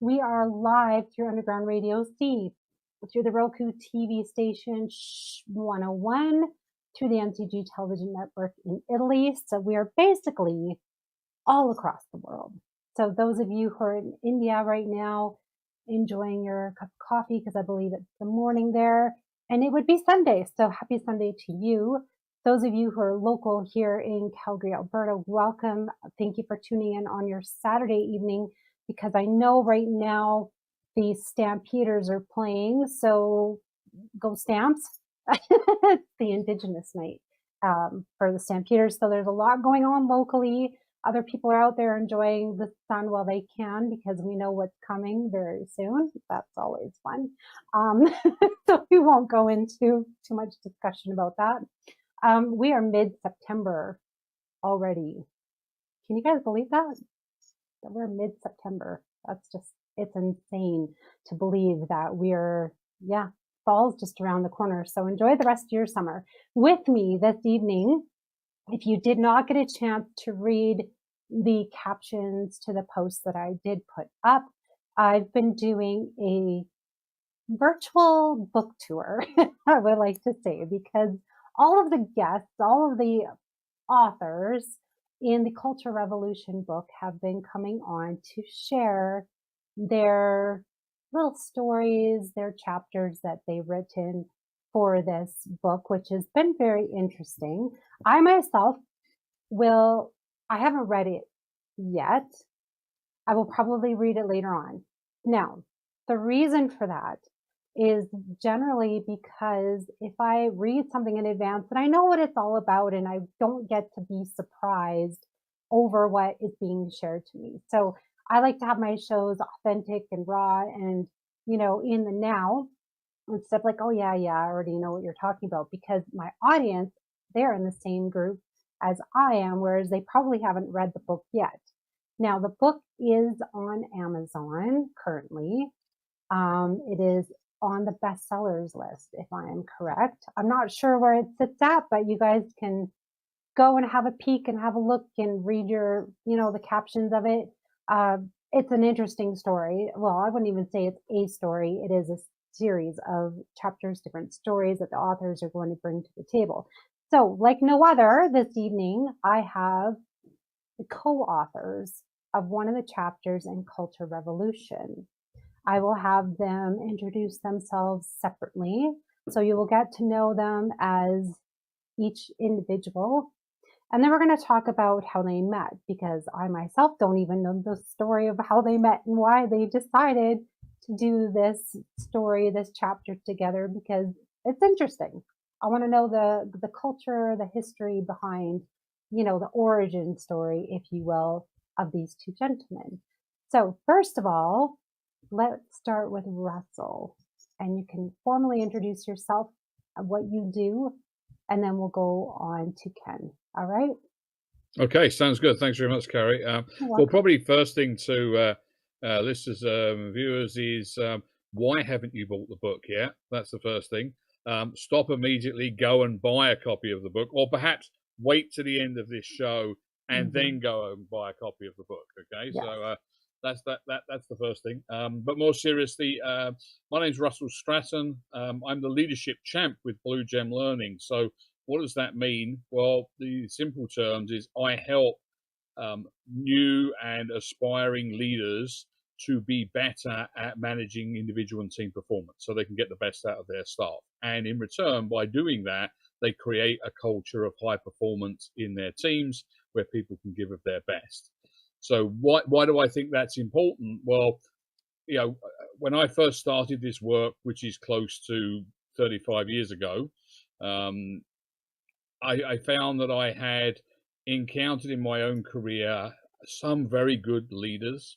We are live through Underground Radio C, through the Roku TV station 101, through the NCG television network in Italy. So we are basically all across the world. So those of you who are in India right now, enjoying your cup of coffee, because I believe it's the morning there, and it would be Sunday. So happy Sunday to you. Those of you who are local here in Calgary, Alberta, welcome. Thank you for tuning in on your Saturday evening, because I know right now the Stampeders are playing. So go Stamps. It's the Indigenous night for the Stampeders. So there's a lot going on locally. Other people are out there enjoying the sun while they can, because we know what's coming very soon. That's always fun. So we won't go into too much discussion about that. We are mid-September already. Can you guys believe that? That we're mid-September. That's just, it's insane to believe that we're, fall's just around the corner. So enjoy the rest of your summer. With me this evening, if you did not get a chance to read the captions to the posts that I did put up, I've been doing a virtual book tour, I would like to say, because all of the guests, all of the authors in the Culture Revolution book have been coming on to share their little stories, their chapters that they've written for this book, which has been very interesting. I myself I haven't read it yet. I will probably read it later on. Now, the reason for that is generally because if I read something in advance and I know what it's all about, and I don't get to be surprised over what is being shared to me. So I like to have my shows authentic and raw and, in the now, instead of like, oh yeah, I already know what you're talking about, because my audience, they're in the same group as I am, whereas they probably haven't read the book yet. Now, the book is on Amazon currently. It is on the bestsellers list, if I am correct. I'm not sure where it sits at, but you guys can go and have a peek and have a look and read your, the captions of it. It's an interesting story. Well, I wouldn't even say it's a story. It is a series of chapters, different stories that the authors are going to bring to the table. So like no other, this evening, I have the co-authors of one of the chapters in Culture Revolution. I will have them introduce themselves separately, so you will get to know them as each individual. And then we're going to talk about how they met, because I myself don't even know the story of how they met and why they decided to do this story, this chapter together, because it's interesting. I want to know the culture, the history behind, the origin story, if you will, of these two gentlemen. So first of all, let's start with Russell, and you can formally introduce yourself, what you do, and then we'll go on to Ken. All right? Okay, sounds good. Thanks very much, Cari. Well, probably first thing to listeners and viewers is why haven't you bought the book yet? That's the first thing. Stop immediately, go and buy a copy of the book, or perhaps wait to the end of this show and then go and buy a copy of the book. Okay, yes. So that's the first thing. But more seriously, my name's Russell Stratton. I'm the leadership champ with Blue Gem Learning. So what does that mean? Well, the simple terms is I help new and aspiring leaders to be better at managing individual and team performance so they can get the best out of their staff. And in return, by doing that, they create a culture of high performance in their teams where people can give of their best. So why do I think that's important? Well, when I first started this work, which is close to 35 years ago, I found that I had encountered in my own career some very good leaders,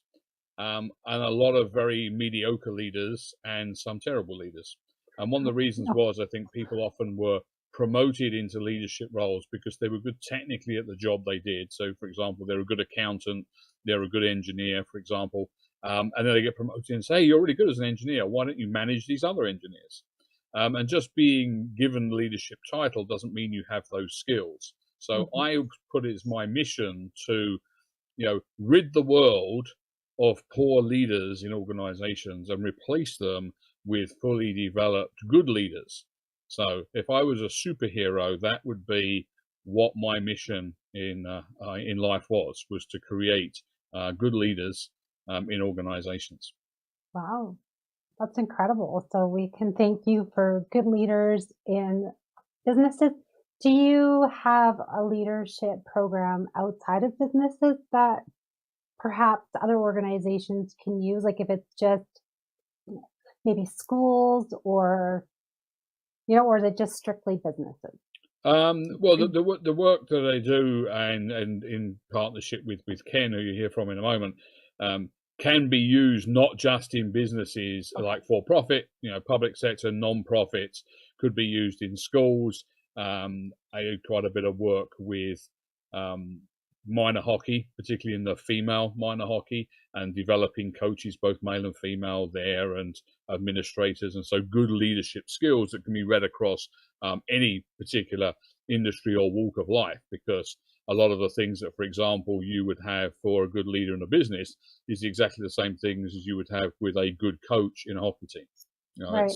and a lot of very mediocre leaders and some terrible leaders. And one of the reasons was I think people often were promoted into leadership roles because they were good technically at the job they did. So, for example, they're a good accountant, they're a good engineer, for example, and then they get promoted and say, hey, you're really good as an engineer. Why don't you manage these other engineers? And just being given the leadership title doesn't mean you have those skills. So I put it as my mission to, rid the world of poor leaders in organizations and replace them with fully developed good leaders. So if I was a superhero, that would be what my mission in life was to create good leaders in organizations. Wow, that's incredible. So we can thank you for good leaders in businesses. Do you have a leadership program outside of businesses that perhaps other organizations can use? Like if it's just maybe schools or, or is it just strictly businesses? Well, the work that I do and in partnership with Ken, who you hear from in a moment, can be used not just in businesses like for profit, public sector, non-profits, could be used in schools. I do quite a bit of work with minor hockey, particularly in the female minor hockey, and developing coaches, both male and female there, and administrators. And so good leadership skills that can be read across any particular industry or walk of life, because a lot of the things that, for example, you would have for a good leader in a business is exactly the same things as you would have with a good coach in a hockey team. Right.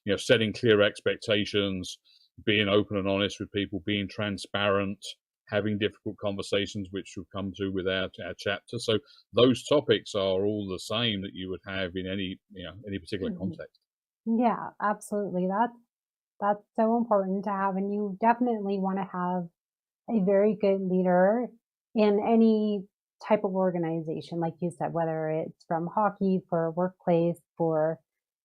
It's setting clear expectations, being open and honest with people, being transparent, having difficult conversations, which we'll come to with our chapter. So those topics are all the same that you would have in any particular context. Yeah, absolutely. That's so important to have, and you definitely want to have a very good leader in any type of organization, like you said, whether it's from hockey for a workplace, for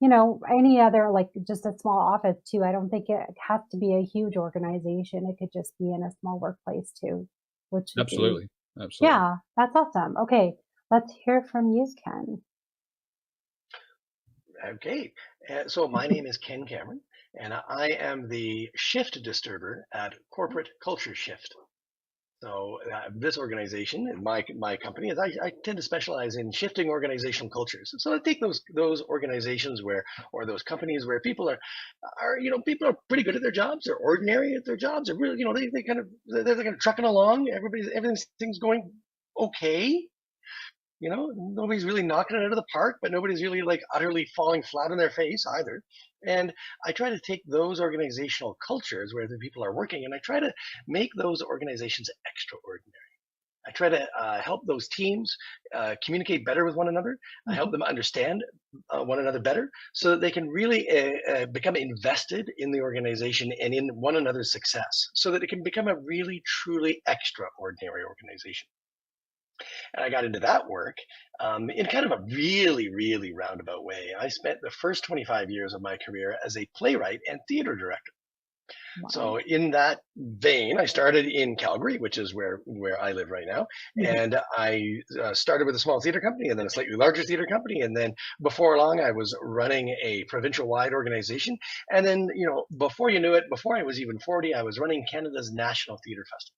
any other, like just a small office too. I don't think it has to be a huge organization. It could just be in a small workplace too, which absolutely. Yeah, that's awesome. Okay, let's hear from you, Ken. Okay, so my name is Ken Cameron, and I am the shift disturber at Corporate Culture Shift. So this organization, my company, I tend to specialize in shifting organizational cultures. So I take those organizations or those companies where people are people are pretty good at their jobs, they're ordinary at their jobs, they're really they're kind of trucking along, everything's going okay. Nobody's really knocking it out of the park, but nobody's really like utterly falling flat on their face either. And I try to take those organizational cultures where the people are working, and I try to make those organizations extraordinary. I try to help those teams communicate better with one another. I help them understand one another better so that they can really become invested in the organization and in one another's success, so that it can become a really, truly extraordinary organization. And I got into that work in kind of a really, really roundabout way. I spent the first 25 years of my career as a playwright and theater director. Wow. So in that vein, I started in Calgary, which is where I live right now. Mm-hmm. And I started with a small theater company and then a slightly larger theater company. And then before long, I was running a provincial-wide organization. And then, before you knew it, before I was even 40, I was running Canada's National Theater Festival.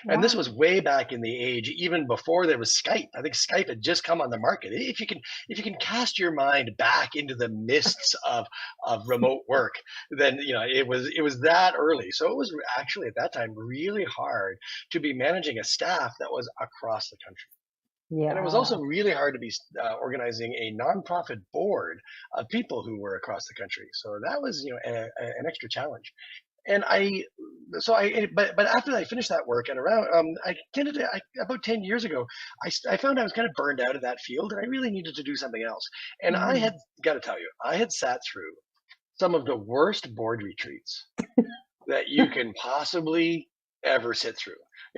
Wow. And this was way back in the age, even before there was Skype. I think Skype had just come on the market. If you can cast your mind back into the mists of remote work, then it was that early. So it was actually at that time really hard to be managing a staff that was across the country. Yeah. And it was also really hard to be organizing a nonprofit board of people who were across the country. So that was an extra challenge. And but after I finished that work, and around, about 10 years ago, I found I was kind of burned out of that field, and I really needed to do something else. And I had got to tell you, I had sat through some of the worst board retreats that you can possibly ever sit through.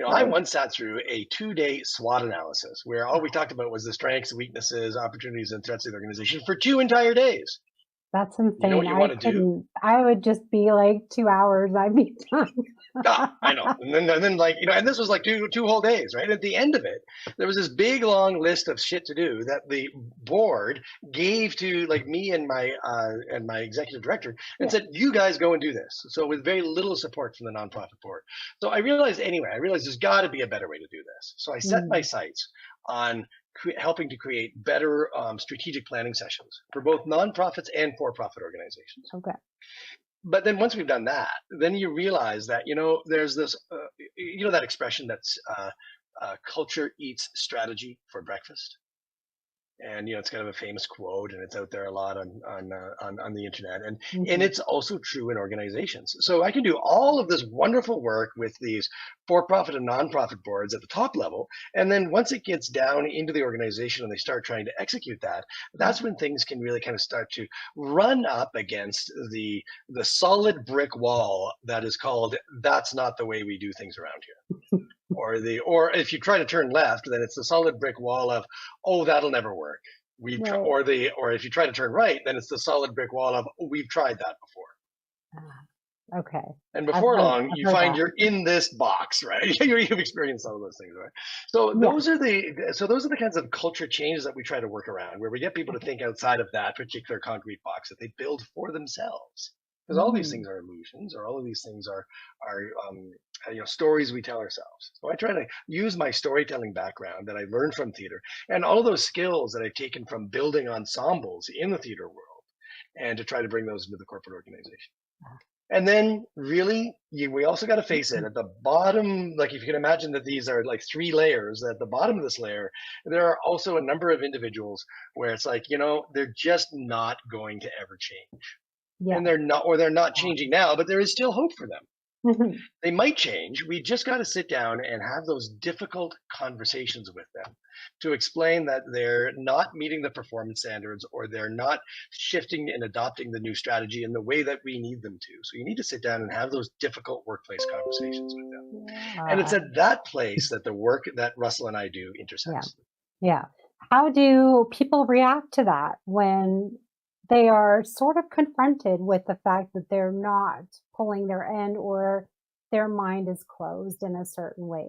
I once sat through a 2-day SWOT analysis where all we talked about was the strengths, weaknesses, opportunities, and threats of the organization for 2 entire days. That's insane. You know what you want to do? I would just be like 2 hours. I'd be done. I know. And then and this was like two whole days, right? At the end of it, there was this big long list of shit to do that the board gave to like me and my executive director and said, you guys go and do this. So with very little support from the nonprofit board. So I realized there's got to be a better way to do this. So I set my sights on helping to create better strategic planning sessions for both nonprofits and for-profit organizations. Okay. But then once we've done that, then you realize that, there's this, that expression that's culture eats strategy for breakfast. And it's kind of a famous quote, and it's out there a lot on the internet, and Mm-hmm. it's also true in organizations. So I can do all of this wonderful work with these for-profit and non-profit boards at the top level, and then once it gets down into the organization and they start trying to execute that, that's when things can really kind of start to run up against the solid brick wall that is called, that's not the way we do things around here. Or if you try to turn left, then it's the solid brick wall of, oh, that'll never work. Right. Or if you try to turn right, then it's the solid brick wall of, we've tried that before. Okay. And before long, you find you're in this box, right? You've experienced some of those things, right? So those are the kinds of culture changes that we try to work around, where we get people to think outside of that particular concrete box that they build for themselves. Because all these things are illusions, or all of these things are stories we tell ourselves. So I try to use my storytelling background that I learned from theater and all of those skills that I've taken from building ensembles in the theater world, and to try to bring those into the corporate organization. And then really, we also got to face it at the bottom. Like, if you can imagine that these are like 3 layers, at the bottom of this layer, there are also a number of individuals where it's like, they're just not going to ever change. Yeah. And they're not changing now, but there is still hope for them. Mm-hmm. They might change. We just got to sit down and have those difficult conversations with them to explain that they're not meeting the performance standards, or they're not shifting and adopting the new strategy in the way that we need them to. So you need to sit down and have those difficult workplace conversations with them. Yeah. And it's at that place that the work that Russell and I do intersects. Yeah. How do people react to that when they are sort of confronted with the fact that they're not pulling their end, or their mind is closed in a certain way?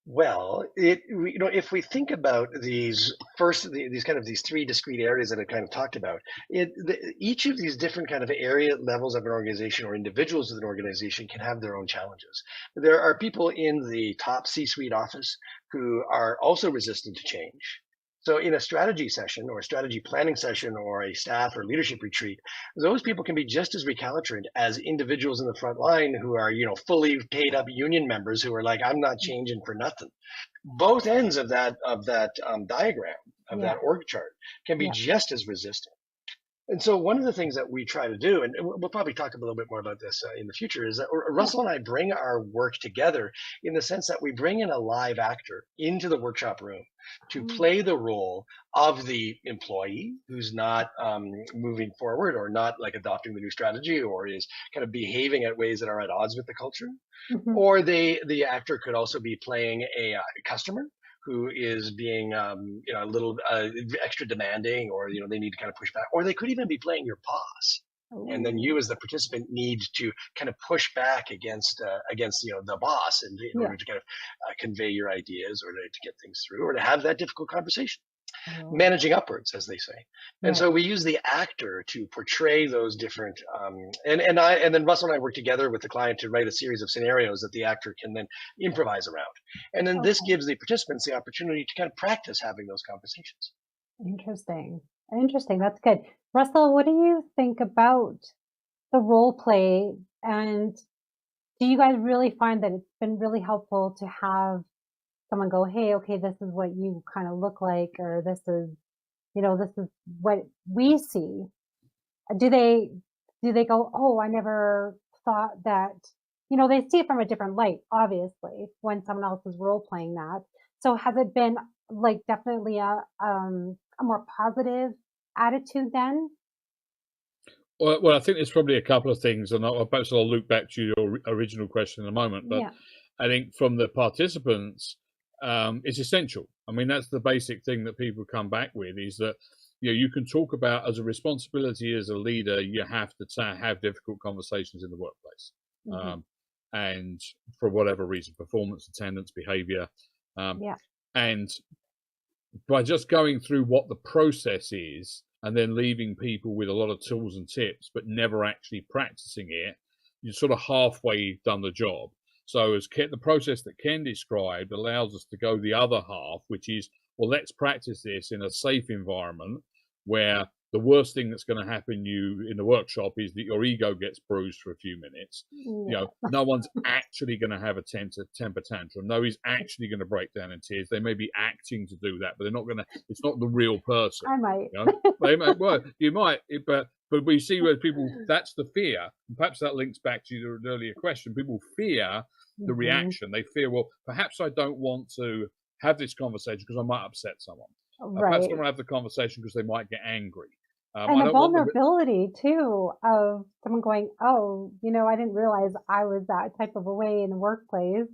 Well, if we think about these 3 discrete areas that I kind of talked about, each of these different kind of area levels of an organization, or individuals of an organization, can have their own challenges. There are people in the top C-suite office who are also resistant to change. So in a strategy session, or a strategy planning session, or a staff or leadership retreat, those people can be just as recalcitrant as individuals in the front line who are, fully paid up union members who are like, I'm not changing for nothing. Both ends of that diagram, of that org chart, can be just as resistant. And so one of the things that we try to do, and we'll probably talk a little bit more about this in the future, is that Russell and I bring our work together in the sense that we bring in a live actor into the workshop room to play the role of the employee who's not moving forward, or not like adopting the new strategy, or is kind of behaving at ways that are at odds with the culture. Mm-hmm. Or the actor could also be playing a customer who is being a little extra demanding, or they need to kind of push back, or they could even be playing your boss. Ooh. And then you as the participant need to kind of push back against the boss, and in order to kind of convey your ideas, or to get things through, or to have that difficult conversation. Managing upwards, as they say. And so we use the actor to portray those different, and then Russell and I work together with the client to write a series of scenarios that the actor can then improvise around. And then this gives the participants the opportunity to kind of practice having those conversations. Interesting. That's good. Russell, what do you think about the role play? And do you guys really find that it's been really helpful to have someone go, hey, okay, this is what you kind of look like, or this is what we see? Do they go, oh, I never thought that, they see it from a different light, obviously, when someone else is role playing that. So has it been like definitely a more positive attitude then? Well, I think there's probably a couple of things, and perhaps I'll loop back to your original question in a moment. But I think from the participants, it's essential. I mean, that's the basic thing that people come back with, is that you can talk about, as a responsibility as a leader, you have to have difficult conversations in the workplace. Mm-hmm. And for whatever reason, performance, attendance, behavior. And by just going through what the process is, and then leaving people with a lot of tools and tips, but never actually practicing it, you're sort of halfway done the job. So the process that Ken described allows us to go the other half, which is, well, let's practice this in a safe environment where the worst thing that's going to happen you in the workshop is that your ego gets bruised for a few minutes. No one's actually going to have a temper tantrum. Nobody's actually going to break down in tears. They may be acting to do that, but they're not going to. It's not the real person. I might. They may, well, you might, but we see where people. That's the fear. And perhaps that links back to your earlier question. People fear the reaction. They fear, well, perhaps I don't want to have this conversation because I might upset someone. Perhaps I don't want to have the conversation because they might get angry. And the vulnerability too of someone going, oh, I didn't realize I was that type of a way in the workplace,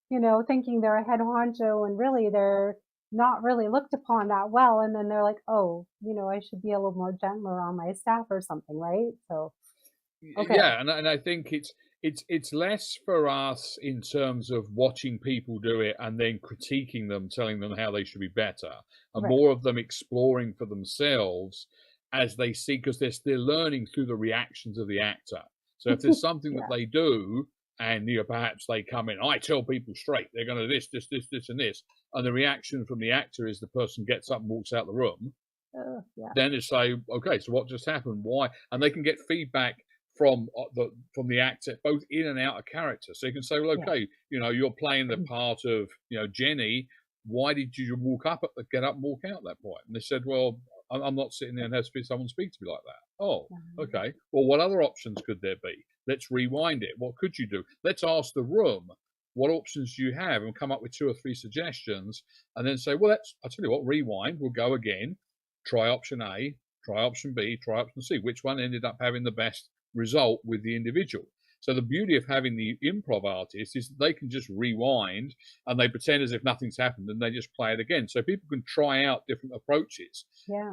thinking they're a head honcho and really they're not really looked upon that well. And then they're like, oh, I should be a little more gentler on my staff or something, right? So, okay. Yeah, and I think it's less for us in terms of watching people do it and then critiquing them, telling them how they should be better, and more of them exploring for themselves as they see, because they're still learning through the reactions of the actor. So if there's something that they do, and perhaps they come in, I tell people straight, they're going to this, and this, and the reaction from the actor is the person gets up and walks out the room. Then it's say, okay, so what just happened? Why? And they can get feedback from the actor, both in and out of character. So you can say, well, okay, you're playing the part of Jenny. Why did you get up and walk out at that point? And they said, well, I'm not sitting there and have someone speak to me like that. Oh, okay. Well, what other options could there be? Let's rewind it. What could you do? Let's ask the room, what options do you have? And come up with 2 or 3 suggestions, and then say, well, I'll tell you what, rewind. We'll go again. Try option A, try option B, try option C. Which one ended up having the best result with the individual? So the beauty of having the improv artists is that they can just rewind and they pretend as if nothing's happened and they just play it again. So people can try out different approaches,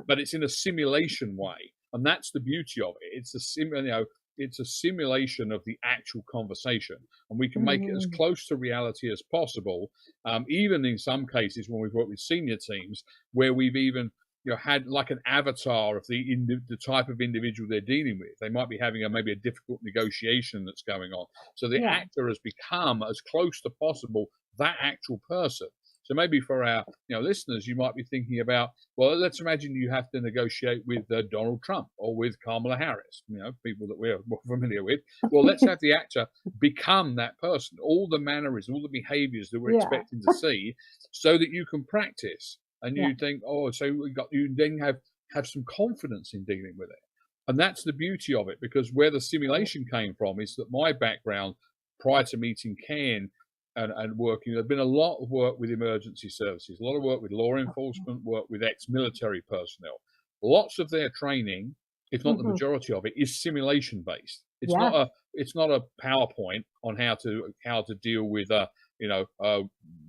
but it's in a simulation way. And that's the beauty of it. It's a simulation of the actual conversation, and we can make it as close to reality as possible. Even in some cases when we've worked with senior teams where we've even had like an avatar of the type of individual they're dealing with. They might be having maybe a difficult negotiation that's going on. So the actor has become as close to possible that actual person. So maybe for our listeners, you might be thinking about, well, let's imagine you have to negotiate with Donald Trump or with Kamala Harris, people that we're more familiar with. Well, let's have the actor become that person, all the mannerisms, all the behaviors that we're expecting to see, so that you can practice. And you think, oh, so you then have some confidence in dealing with it. And that's the beauty of it, because where the simulation came from is that my background prior to meeting Ken and working, there'd been a lot of work with emergency services, a lot of work with law enforcement, work with ex-military personnel. Lots of their training, if not the majority of it, is simulation based. It's not a PowerPoint on how to deal with a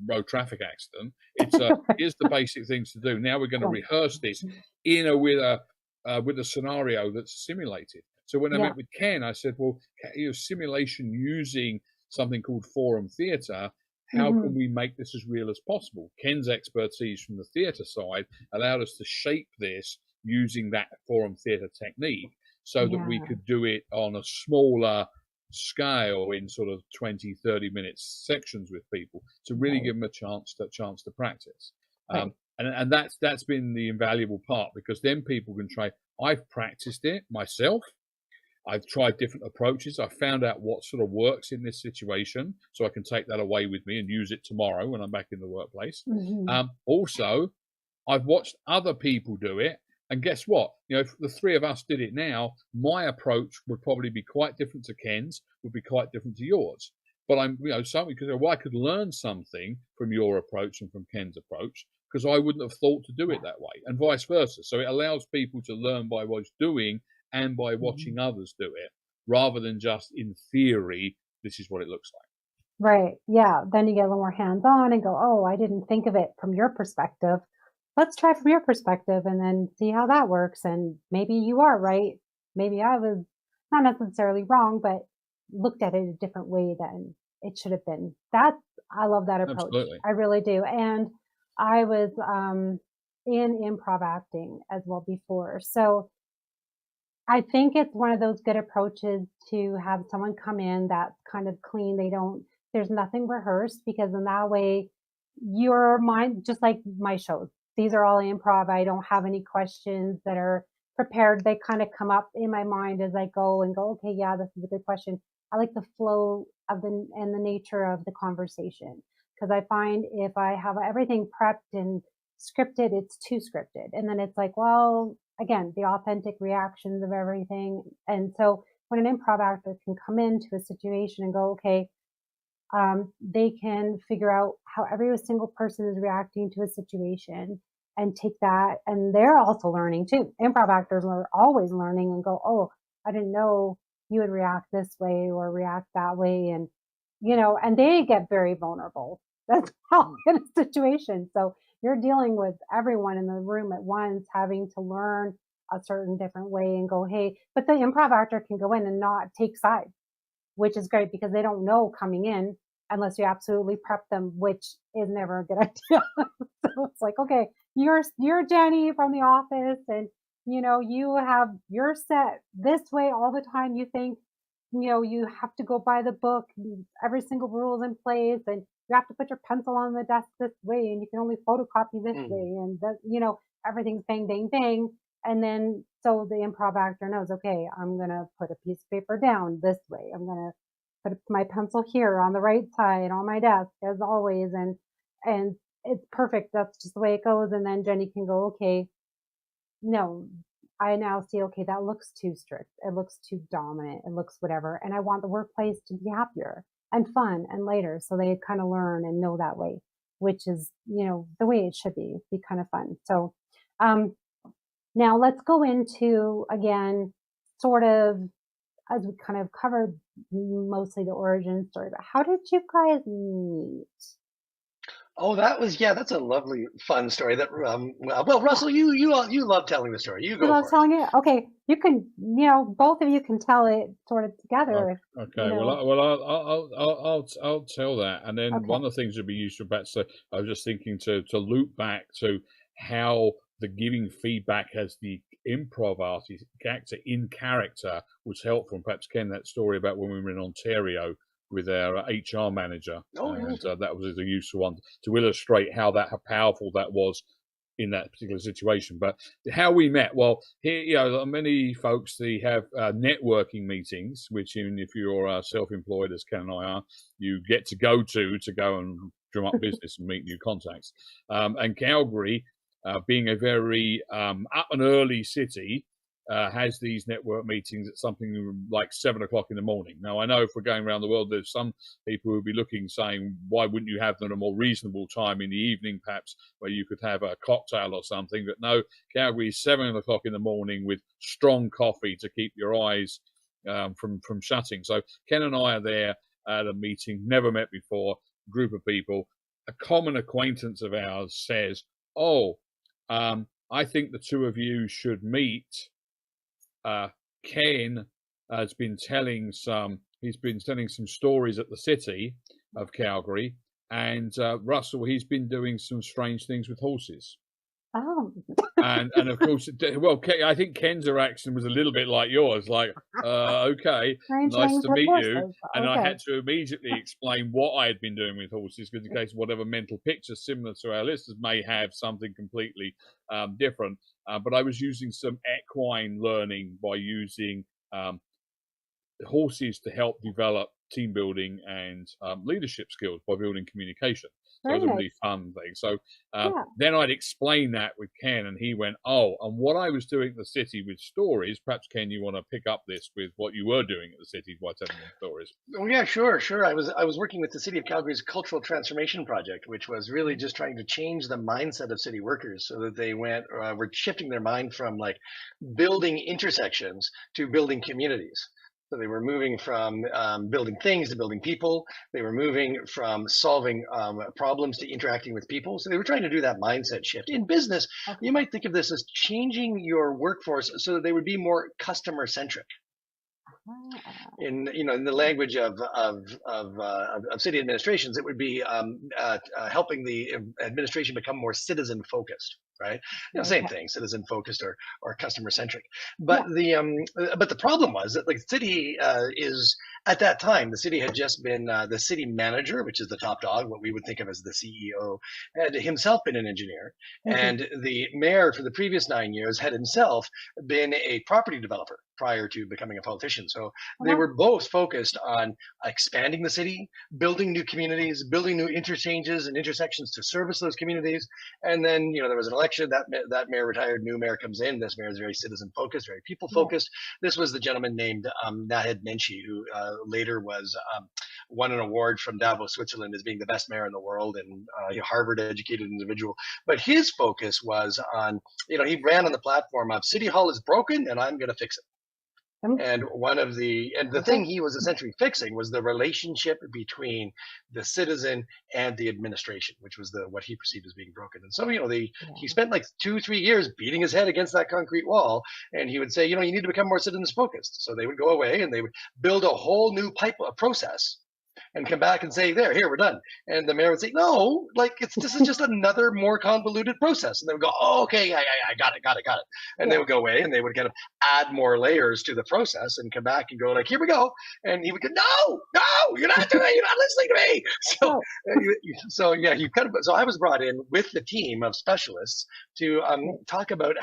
road traffic accident. It's here's the basic things to do. Now we're going to rehearse this with a scenario that's simulated. So when I met with Ken, I said, well, simulation using something called forum theatre, how can we make this as real as possible? Ken's expertise from the theatre side allowed us to shape this using that forum theatre technique so that we could do it on a smaller scale in sort of 20-30 minutes sections with people to really give them a chance to practice. And that's been the invaluable part, because then people can try. I've practiced it myself. I've tried different approaches. I found out what sort of works in this situation, so I can take that away with me and use it tomorrow when I'm back in the workplace. Also, I've watched other people do it, and guess what? If the 3 of us did it now, my approach would probably be quite different to Ken's, would be quite different to yours. But I'm, something because I could learn something from your approach and from Ken's approach, because I wouldn't have thought to do it that way, and vice versa. So it allows people to learn by what's doing and by watching others do it, rather than just in theory, this is what it looks like. Right. Yeah. Then you get a little more hands-on and go, oh, I didn't think of it from your perspective. Let's try from your perspective and then see how that works. And maybe you are right. Maybe I was not necessarily wrong, but looked at it a different way than it should have been. I love that approach. Absolutely. I really do. And I was in improv acting as well before. So I think it's one of those good approaches to have someone come in that's kind of clean. There's nothing rehearsed, because in that way, your mind, just like my shows, these are all improv. I don't have any questions that are prepared. They kind of come up in my mind as I go and go, okay, yeah, this is a good question. I like the flow of the nature of the conversation, because I find if I have everything prepped and scripted, it's too scripted. And then it's like, well, again, the authentic reactions of everything. And so when an improv actor can come into a situation and go, okay, they can figure out how every single person is reacting to a situation and take that. And they're also learning too. Improv actors are always learning and go, oh, I didn't know you would react this way or react that way. And, and they get very vulnerable. That's how in a situation. So you're dealing with everyone in the room at once, having to learn a certain different way and go, hey, but the improv actor can go in and not take sides, which is great because they don't know coming in unless you absolutely prep them, which is never a good idea. So it's like, okay, you're Jenny from the office, and you're set this way all the time. You think, you have to go by the book, every single rule is in place, and you have to put your pencil on the desk this way, and you can only photocopy this way, and that, everything's bang, bang, bang. And then, so the improv actor knows, okay, I'm going to put a piece of paper down this way. I'm going to put my pencil here on the right side on my desk as always. And it's perfect. That's just the way it goes. And then Jenny can go, okay, no, I now see, okay, that looks too strict. It looks too dominant. It looks whatever. And I want the workplace to be happier and fun and lighter. So they kind of learn and know that way, which is, the way it should be kind of fun. So, now let's go into, again, sort of, as we kind of covered mostly the origin story, but how did you guys meet? Oh, that's a lovely, fun story. That well, Russell, you love telling the story. You go for it. Telling it. Okay, you can, both of you can tell it sort of together. Okay. Well, I'll tell that, and then one of the things would be useful. So I was just thinking to loop back to how the giving feedback as the improv artist actor in character was helpful. And perhaps Ken, that story about when we were in Ontario with our HR manager, and that was a useful one to illustrate how powerful that was in that particular situation. But how we met, well, here, many folks, they have networking meetings, which even if you're self-employed, as Ken and I are, you get to go and drum up business and meet new contacts. And Calgary, being a very up and early city, has these network meetings at something like 7 o'clock in the morning. Now, I know if we're going around the world, there's some people who will be looking, saying, why wouldn't you have them at a more reasonable time in the evening, perhaps, where you could have a cocktail or something? But no, Calgary is 7 o'clock in the morning with strong coffee to keep your eyes from shutting. So Ken and I are there at a meeting, never met before, group of people. A common acquaintance of ours says, I think the two of you should meet. Ken has been telling some stories at the city of Calgary, and Russell, he's been doing some strange things with horses. Oh. and of course, well, I think Ken's reaction was a little bit like yours, like, okay, nice to meet you. And I had to immediately explain what I had been doing with horses, because in case whatever mental picture similar to our listeners may have something completely different. But I was using some equine learning by using horses to help develop team building and leadership skills by building communication. So it was a really fun thing. So then I'd explain that with Ken, and he went, and what I was doing at the city with stories, perhaps, Ken, you want to pick up this with what you were doing at the city by telling them stories. Oh, yeah, sure. I was working with the City of Calgary's Cultural Transformation Project, which was really just trying to change the mindset of city workers so that they were shifting their mind from like building intersections to building communities. So they were moving from building things to building people. They were moving from solving problems to interacting with people. So they were trying to do that mindset shift. In business, you might think of this as changing your workforce so that they would be more customer centric. In the language of city administrations, it would be helping the administration become more citizen focused. right? Same thing, citizen focused or customer centric. But the problem was that the city is at that time, the city had just been the city manager, which is the top dog, what we would think of as the CEO, had himself been an engineer, and the mayor for the previous 9 years had himself been a property developer prior to becoming a politician. So they were both focused on expanding the city, building new communities, building new interchanges and intersections to service those communities. And then, there was an election, that mayor retired, new mayor comes in. This mayor is very citizen focused, very people focused. This was the gentleman named Nahed Nenshi, who later won an award from Davos, Switzerland, as being the best mayor in the world, and a Harvard educated individual. But his focus was on, he ran on the platform of City Hall is broken and I'm going to fix it. And the thing he was essentially fixing was the relationship between the citizen and the administration, which was what he perceived as being broken. And so, he spent like 2-3 years beating his head against that concrete wall, and he would say, you need to become more citizen focused. So they would go away and they would build a whole new process and come back and say, here, we're done. And the mayor would say, no, this is just another more convoluted process. And they would go, oh, okay, I got it. And they would go away and they would kind of add more layers to the process and come back and go here we go. And he would go, no, you're not doing it. You're not listening to me. So I was brought in with the team of specialists to talk about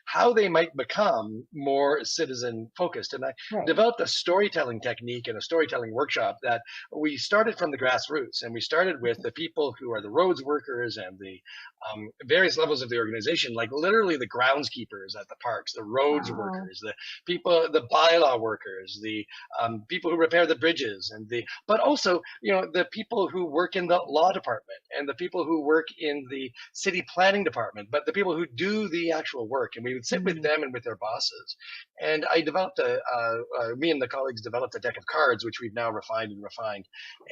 how they might become more citizen focused. And I developed a storytelling technique and a storytelling workshop that we started from the grassroots, and we started with the people who are the roads workers and the various levels of the organization, like literally the groundskeepers at the parks, the roads workers, the people, the bylaw workers, the people who repair the bridges, but also, the people who work in the law department and the people who work in the city planning department, but the people who do the actual work. And we would sit with them and with their bosses. And I developed me and the colleagues developed a deck of cards, which we've now refined.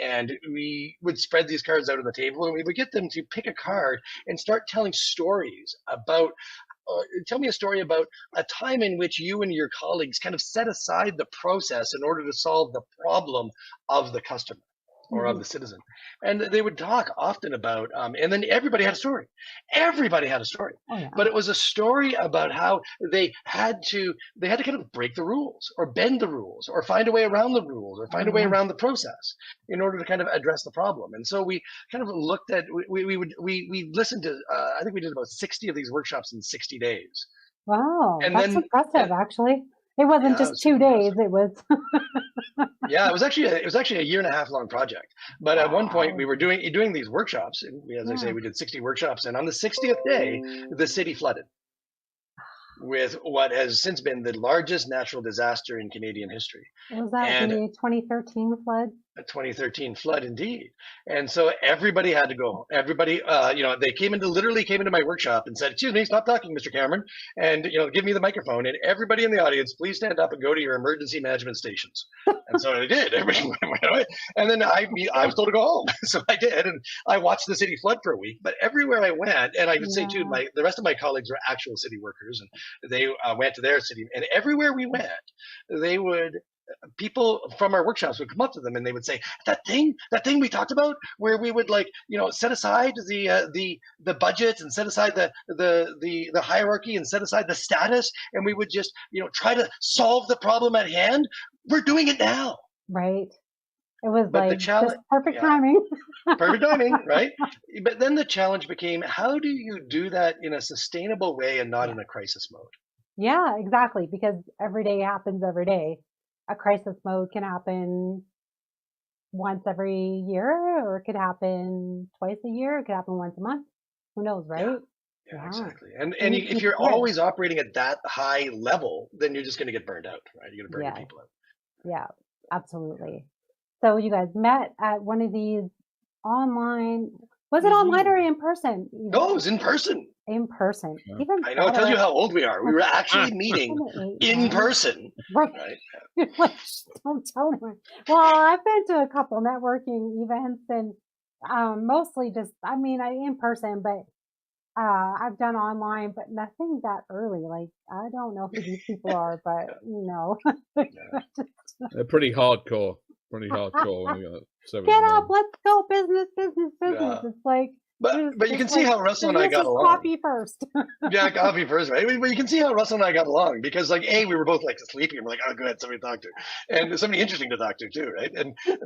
And we would spread these cards out on the table, and we would get them to pick a card and start telling stories about tell me a story about a time in which you and your colleagues kind of set aside the process in order to solve the problem of the customer or of the citizen. And they would talk often about, and then everybody had a story. Everybody had a story. But it was a story about how they had to kind of break the rules or bend the rules or find a way around the rules or find a way around the process in order to kind of address the problem. And so we kind of looked at, we listened to, I think we did about 60 of these workshops in 60 days. Wow, and that's impressive, actually. It wasn't just 2 days. It was. Yeah, it was actually a 1.5-year long project. But at one point we were doing these workshops, and as I say, we did 60 workshops. And on the 60th day, the city flooded with what has since been the largest natural disaster in Canadian history. Was that the 2013 flood? A 2013 flood, indeed. And so everybody had to go. Everybody, they literally came into my workshop and said, "Excuse me, stop talking, Mr. Cameron, and give me the microphone. And everybody in the audience, please stand up and go to your emergency management stations." And so they did. Everybody went away. And then I was told to go home, so I did, and I watched the city flood for a week. But everywhere I went, and I would say too, the rest of my colleagues were actual city workers, and they went to their city, and everywhere we went, people from our workshops would come up to them and they would say, that thing we talked about, where we would set aside the budget and set aside the hierarchy and set aside the status, and we would just try to solve the problem at hand. We're doing it now. Right. It was just perfect timing. Perfect timing, right? But then the challenge became, how do you do that in a sustainable way and not in a crisis mode? Yeah, exactly. Because every day happens every day. A crisis mode can happen once every year, or it could happen twice a year. It could happen once a month. Who knows, right? Yeah, exactly. And if you're always operating at that high level, then you're just going to get burned out, right? You're going to burn your people out. Yeah, absolutely. So you guys met at one of these online. Was it online or in person? No, it was in person. In person. Even I know. It tells you how old we are. We were actually meeting in person. Right. Don't tell me. Well, I've been to a couple networking events, and mostly just, in person, but I've done online, but nothing that early. I don't know who these people are, but They're pretty hardcore. Pretty hardcore. When you got 7 Get up, let's go, business. Yeah. It's But you can see how Russell and I got along. Coffee first. Yeah, coffee first, right? But you can see how Russell and I got along because, like, we were both like sleepy, and we're like, oh, good, somebody to talk to, and somebody interesting to talk to too, right?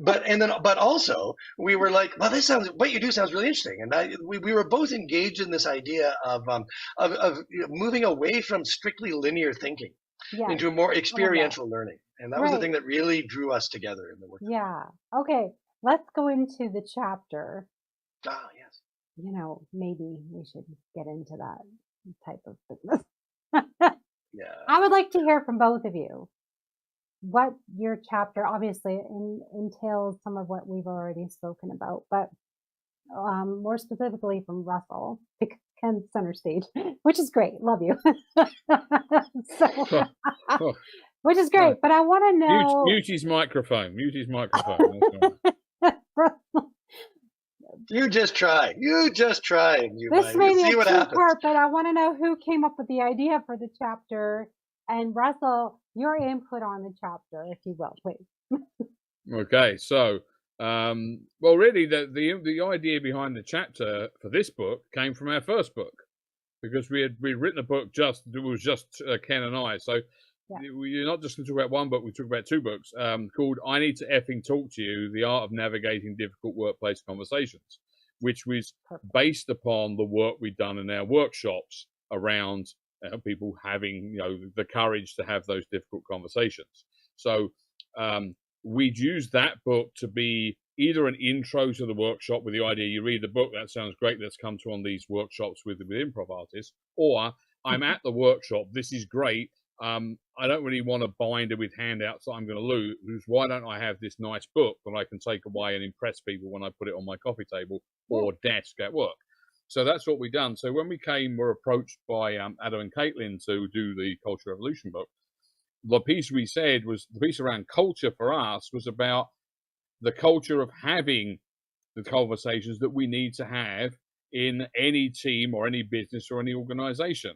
But also we were like, well, what you do sounds really interesting, and we were both engaged in this idea of moving away from strictly linear thinking into more experiential learning, and that was the thing that really drew us together in the work. Yeah. Okay. Let's go into the chapter. Ah, yes. You know, maybe we should get into that type of business. Yeah. I would like to hear from both of you what your chapter obviously entails some of what we've already spoken about, but more specifically from Russell, Ken center stage, which is great. Love you. Which is great, but I want to know. Mute his microphone. Mute his microphone. You just try. And this may be a two-part, but I want to know who came up with the idea for the chapter. And Russell, your input on the chapter, if you will, please. Okay, so well, really, the idea behind the chapter for this book came from our first book, because we'd written a book just Ken and I. So we're not just going to talk about one book; we talk about two books called "I Need to Effing Talk to You: The Art of Navigating Difficult Workplace Conversations," which was based upon the work we'd done in our workshops around people having, the courage to have those difficult conversations. So we'd use that book to be either an intro to the workshop with the idea you read the book, that sounds great, let's come to one of these workshops with improv artists, or I'm at the workshop, this is great, I don't really want a binder with handouts that I'm going to lose. Why don't I have this nice book that I can take away and impress people when I put it on my coffee table or desk at work? So that's what we've done. So when we were approached by Adam and Caitlin to do the Culture Revolution book, the piece we said was the piece around culture for us was about the culture of having the conversations that we need to have in any team or any business or any organization.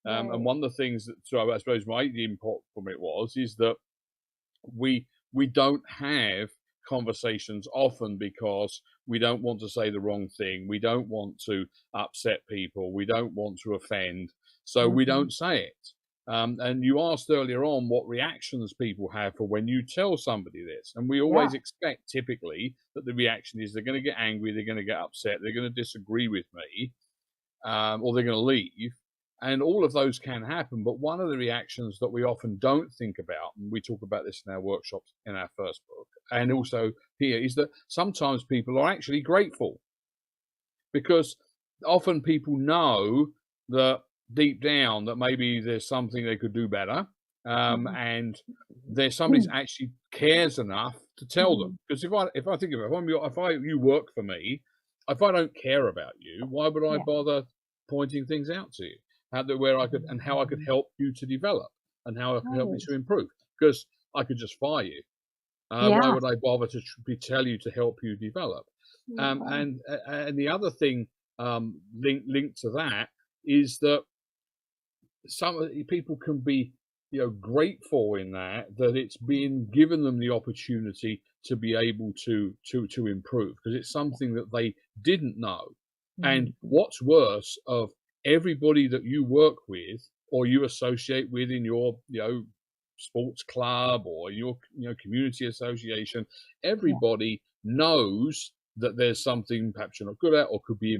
And one of the things that, so I suppose my input from it is that we don't have conversations often because we don't want to say the wrong thing. We don't want to upset people. We don't want to offend. So we don't say it. And you asked earlier on what reactions people have for when you tell somebody this. And we always expect typically that the reaction is they're going to get angry, they're going to get upset, they're going to disagree with me, or they're going to leave. And all of those can happen. But one of the reactions that we often don't think about, and we talk about this in our workshops in our first book, and also here, is that sometimes people are actually grateful. Because often people know that deep down that maybe there's something they could do better, and there's somebody that actually cares enough to tell them. Because if I think of it, you work for me, if I don't care about you, why would I bother pointing things out to you? How I could help you to develop, and how I could help you to improve. Because I could just fire you. Why would I bother to tell you to help you develop? And the other thing linked to that is that some people can be grateful in that it's been given them the opportunity to be able to improve, because it's something that they didn't know. And what's worse, of everybody that you work with or you associate with in your sports club or your community association, everybody knows that there's something perhaps you're not good at, or could be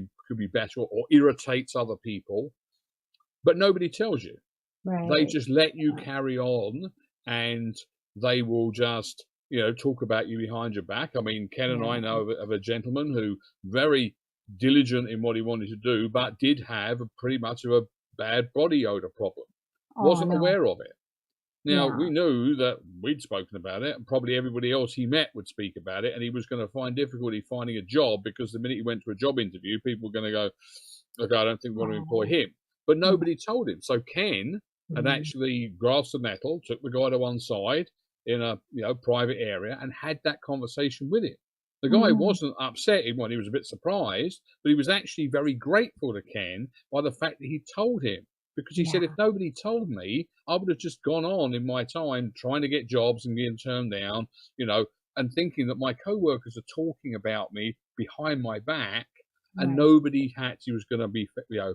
better, or irritates other people, but nobody tells you. They just let you carry on, and they will just talk about you behind your back. I mean, Ken and I know of a gentleman who very diligent in what he wanted to do, but did have pretty much of a bad body odor problem. Wasn't aware of it. Now, we knew that we'd spoken about it, and probably everybody else he met would speak about it, and he was going to find difficulty finding a job, because the minute he went to a job interview, people were going to go, okay, I don't think we want to employ him. But nobody told him. So Ken had actually grasped the nettle, took the guy to one side in a private area, and had that conversation with him. The guy wasn't upset. He was a bit surprised, but he was actually very grateful to Ken by the fact that he told him. Because he said, if nobody told me, I would have just gone on in my time trying to get jobs and getting turned down, and thinking that my co-workers are talking about me behind my back, and Right. nobody actually was going to be, Yeah.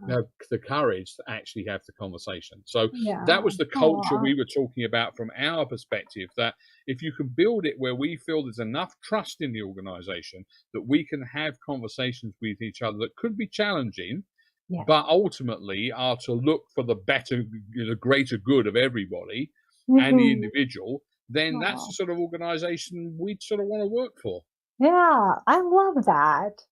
have the courage to actually have the conversation. So Yeah. that was the culture Aw. we were talking about from our perspective, that if you can build it where we feel there's enough trust in the organization that we can have conversations with each other that could be challenging, Yeah. but ultimately are to look for the better, the greater good of everybody and the Mhm. individual, then that's Aw. the sort of organization we'd sort of want to work for. Yeah, I love that.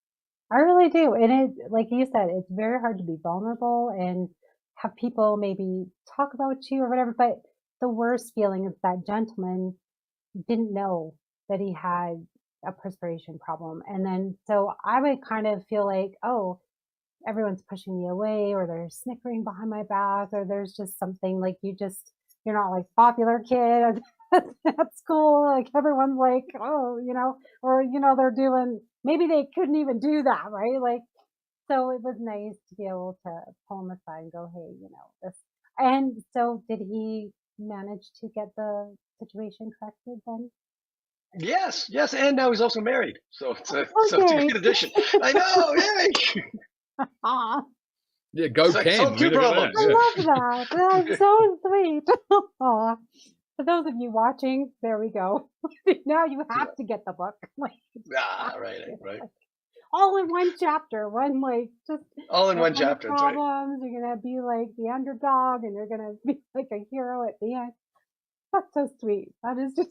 I really do. And it, like you said, it's very hard to be vulnerable and have people maybe talk about you or whatever. But the worst feeling is that gentleman didn't know that he had a perspiration problem. And then, so I would kind of feel like, oh, everyone's pushing me away, or they're snickering behind my back, or there's just something like you're not like popular kid at school. Like everyone's like, oh, or they're doing, maybe they couldn't even do that, right? Like, so it was nice to be able to pull him aside and go, hey, this. And so did he manage to get the situation corrected then? Yes, yes, and now he's also married, so it's a Okay. great addition. I know, yay! Aw, Yeah, go It's like Ken. solve two Look at that. problems. I Yeah. love that. That's so sweet. Aw. For those of you watching, there we go. Now you have to get the book. Like, Right, right. all in one chapter. Just All in there's one gonna be chapter. That's right. problems. You're gonna be like the underdog, and you're gonna be like a hero at the end. That's so sweet. That is just.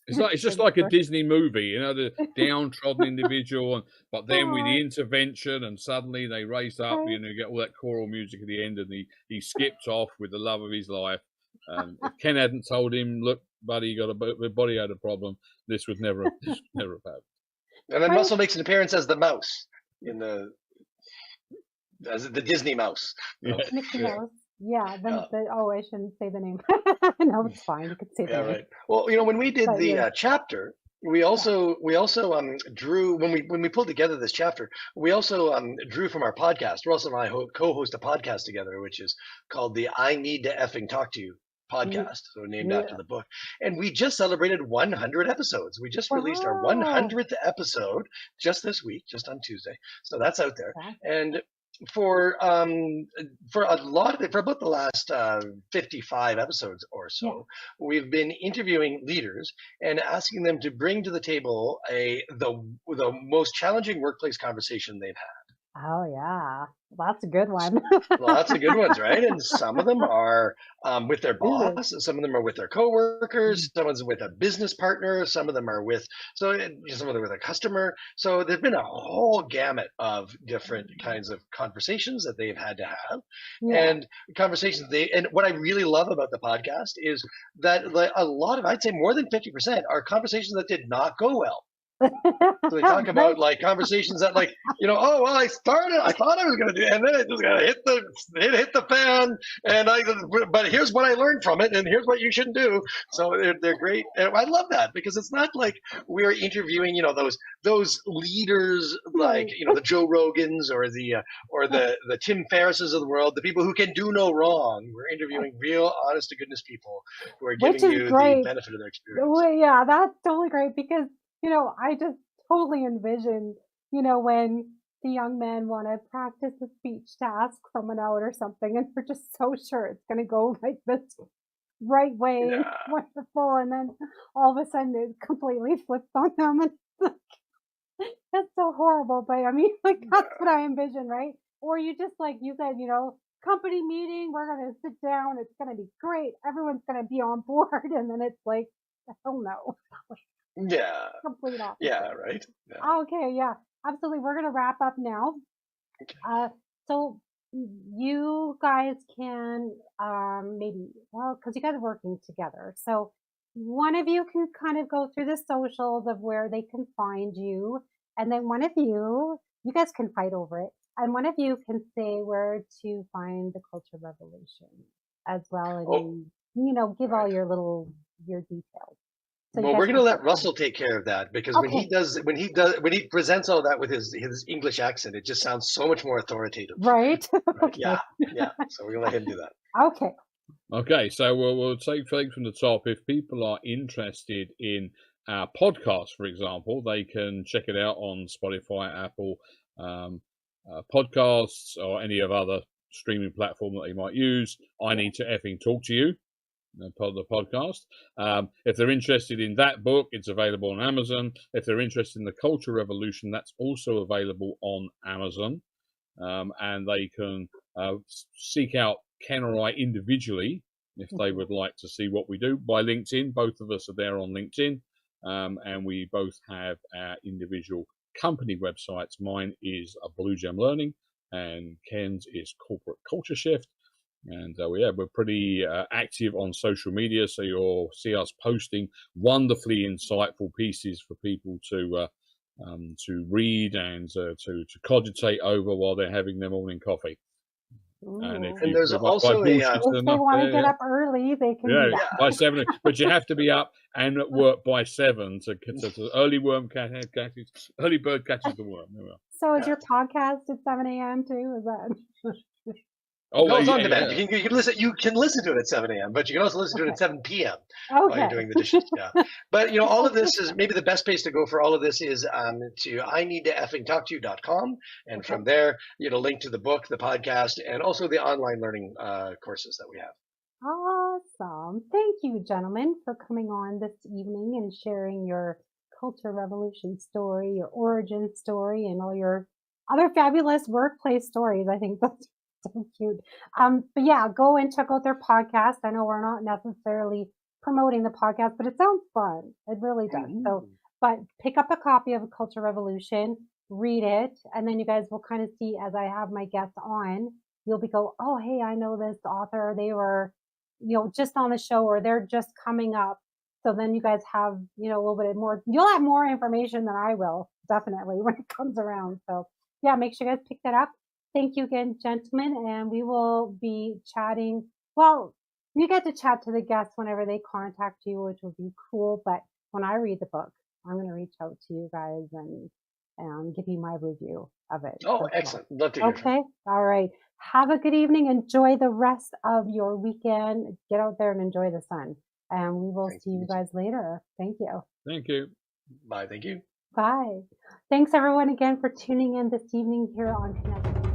It's just like a Disney movie, the downtrodden individual, but then with the intervention, and suddenly they raise up, Right. you get all that choral music at the end, and he skips off with the love of his life. If Ken hadn't told him, look, buddy, you got a body had a problem, this would never have happened. And then Right. Russell makes an appearance as the mouse as the Disney mouse. Yeah. Mickey Yeah. Mouse. Yeah. I shouldn't say the name. No, it's fine. You could say the Yeah, name. right. Well, when we did But the yes. chapter, we also drew when we pulled together this chapter. We also drew from our podcast. Russell and I co-host a podcast together, which is called the "I Need to Effing Talk to You" podcast, so named Yeah. after the book. And we just celebrated 100 episodes. We just released our Wow. 100th episode just this week, just on Tuesday. So that's out there. Wow. And for a lot of it, for about the last 55 episodes or so, we've been interviewing leaders and asking them to bring to the table the most challenging workplace conversation they've had. Oh yeah, that's a good one. Lots of good ones, right? And some of them are with their boss, some of them are with their coworkers, some of them with a business partner, some of them are with some of them with a customer. So there's been a whole gamut of different kinds of conversations that they've had to have, and conversations and what I really love about the podcast is that a lot of, I'd say more than 50%, are conversations that did not go well. So they talk about like conversations that oh well, I thought I was going to do, and then it just got hit the fan, and but here's what I learned from it, and here's what you shouldn't do. So they're great, and I love that because it's not like we're interviewing those leaders like the Joe Rogans or the Tim Ferrisses of the world, the people who can do no wrong. We're interviewing real, honest to goodness people who are giving you the benefit of their experience. Well, yeah, that's totally great because I just totally envision, when the young men want to practice a speech to ask someone out or something, and they're just so sure it's going to go like this right way, wonderful, and then all of a sudden it completely flips on them, and that's so horrible. But I mean, like that's what I envision, right? Or you just like you said, company meeting, we're going to sit down, it's going to be great, everyone's going to be on board, and then it's like, hell no. Yeah. Complete opposite. Yeah, right. Yeah. Okay, yeah, absolutely. We're gonna wrap up now. Okay. So you guys can because you guys are working together. So one of you can kind of go through the socials of where they can find you, and then one of you guys can fight over it, and one of you can say where to find the Culture Revolution as well, and give all your details. So well, we're going to let Russell take care of that because when he presents all that with his English accent, it just sounds so much more authoritative. Right? Okay. Yeah. So we're going to let him do that. Okay. Okay. So we'll take things from the top. If people are interested in our podcast, for example, they can check it out on Spotify, Apple podcasts, or any of other streaming platform that they might use. I Need to Effing Talk to You, the podcast. If they're interested in that book, it's available on Amazon. If they're interested in the Culture Revolution, that's also available on Amazon. And they can seek out Ken or I individually if they would like to see what we do by LinkedIn. Both of us are there on LinkedIn, and we both have our individual company websites. Mine is a Blue Gem Learning, and Ken's is Corporate Culture Shift. And we're pretty active on social media, so you'll see us posting wonderfully insightful pieces for people to read and to cogitate over while they're having their morning coffee. And there's also if they want to get up early, they can do that. By 7. But you have to be up and at work by 7 to early bird catches the worm. So is your podcast at 7 a.m. too? Is that? No, it's on demand. You can listen. You can listen to it at 7 a.m., but you can also listen to it at 7 p.m. while you're doing the dishes. Yeah. But all of this is maybe the best place to go for all of this is to ineedtoeffingtalktoyou.com, and from there link to the book, the podcast, and also the online learning courses that we have. Awesome! Thank you, gentlemen, for coming on this evening and sharing your Culture Revolution story, your origin story, and all your other fabulous workplace stories. I think that's so cute. But yeah, go and check out their podcast. I know we're not necessarily promoting the podcast, but it sounds fun. It really does. So, but pick up a copy of Culture Revolution, read it, and then you guys will kind of see as I have my guests on, you'll be go, oh, hey, I know this author. They were, just on the show, or they're just coming up. So then you guys have, a little bit more, you'll have more information than I will, definitely, when it comes around. So yeah, make sure you guys pick that up. Thank you again, gentlemen, and we will be chatting. Well, you get to chat to the guests whenever they contact you, which will be cool. But when I read the book, I'm going to reach out to you guys and give you my review of it. Oh, excellent. Love to hear. Okay. All right. Have a good evening. Enjoy the rest of your weekend. Get out there and enjoy the sun. And we will see you guys later. Thank you. Thank you. Bye. Thank you. Bye. Thanks, everyone, again for tuning in this evening here on Connect.